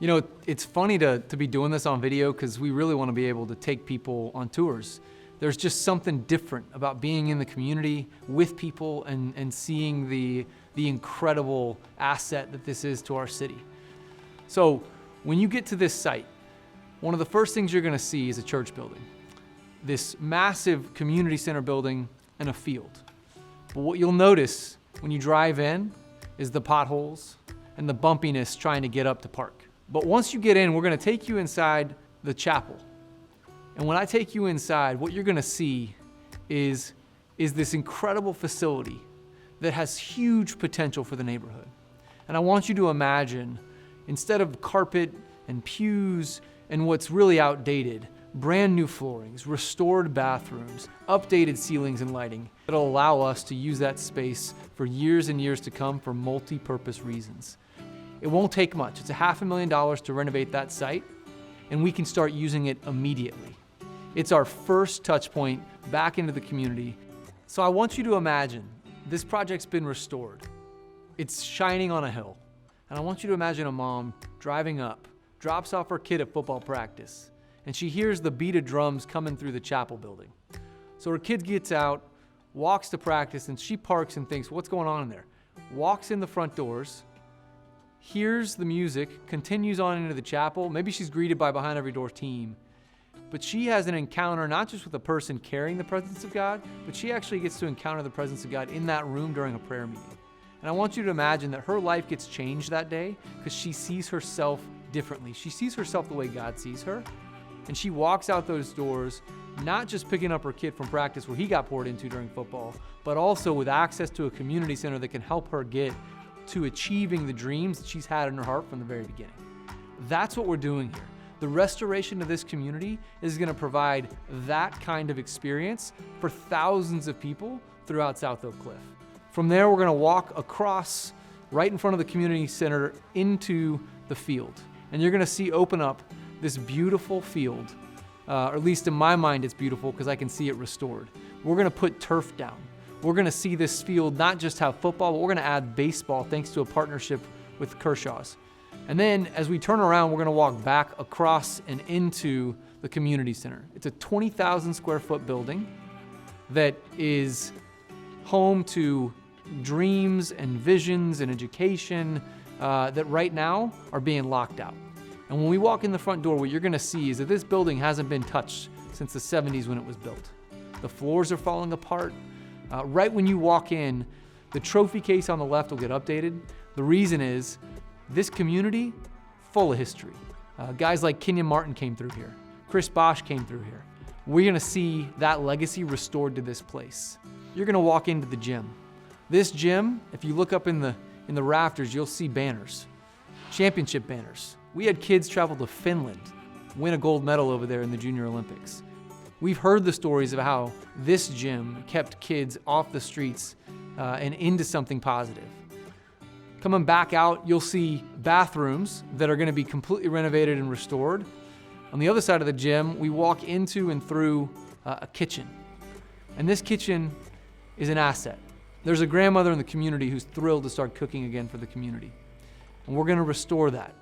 You know, it's funny to be doing this on video because we really want to be able to take people on tours. There's just something different about being in the community with people and seeing the incredible asset that this is to our city. So when you get to this site, one of the first things you're going to see is a church building. This massive community center building and a field. But what you'll notice when you drive in is the potholes and the bumpiness trying to get up to park. But once you get in, we're going to take you inside the chapel. And when I take you inside, what you're going to see is this incredible facility that has huge potential for the neighborhood. And I want you to imagine, instead of carpet and pews and what's really outdated, brand new floorings, restored bathrooms, updated ceilings and lighting that'll allow us to use that space for years and years to come for multi-purpose reasons. It won't take much. It's $500,000 to renovate that site, and we can start using it immediately. It's our first touch point back into the community. So I want you to imagine this project's been restored. It's shining on a hill. And I want you to imagine a mom driving up, drops off her kid at football practice, and she hears the beat of drums coming through the chapel building. So her kid gets out, walks to practice, and she parks and thinks, what's going on in there? Walks in the front doors, hears the music, continues on into the chapel. Maybe she's greeted by Behind Every Door team, but she has an encounter not just with a person carrying the presence of God, but she actually gets to encounter the presence of God in that room during a prayer meeting. And I want you to imagine that her life gets changed that day because she sees herself differently. She sees herself the way God sees her, and she walks out those doors, not just picking up her kid from practice where he got poured into during football, but also with access to a community center that can help her get to achieving the dreams that she's had in her heart from the very beginning. That's what we're doing here. The restoration of this community is going to provide that kind of experience for thousands of people throughout South Oak Cliff. From there, we're going to walk across right in front of the community center into the field. And you're going to see open up this beautiful field, or at least in my mind it's beautiful because I can see it restored. We're going to put turf down. We're going to see this field not just have football, but we're going to add baseball thanks to a partnership with Kershaw's. And then as we turn around, we're going to walk back across and into the community center. It's a 20,000 square foot building that is home to dreams and visions and education that right now are being locked out. And when we walk in the front door, what you're going to see is that this building hasn't been touched since the 70s when it was built. The floors are falling apart. Right when you walk in, the trophy case on the left will get updated. The reason is this community, full of history. Guys like Kenyon Martin came through here. Chris Bosch came through here. We're gonna see that legacy restored to this place. You're gonna walk into the gym. This gym, if you look up in the rafters, you'll see banners, championship banners. We had kids travel to Finland, win a gold medal over there in the Junior Olympics. We've heard the stories of how this gym kept kids off the streets and into something positive. Coming back out, you'll see bathrooms that are going to be completely renovated and restored. On the other side of the gym, we walk into and through a kitchen. And this kitchen is an asset. There's a grandmother in the community who's thrilled to start cooking again for the community. And we're going to restore that.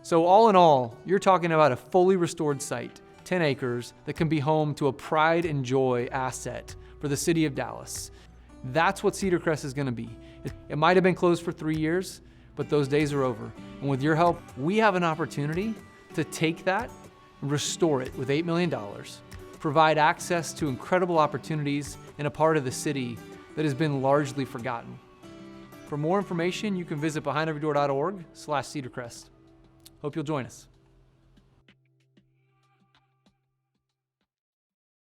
So all in all, you're talking about a fully restored site, 10 acres, that can be home to a pride and joy asset for the city of Dallas. That's what Cedar Crest is going to be. It might have been closed for 3 years, but those days are over. And with your help, we have an opportunity to take that and restore it with $8 million, provide access to incredible opportunities in a part of the city that has been largely forgotten. For more information, you can visit behindeverydoor.org/cedarcrest. Hope you'll join us.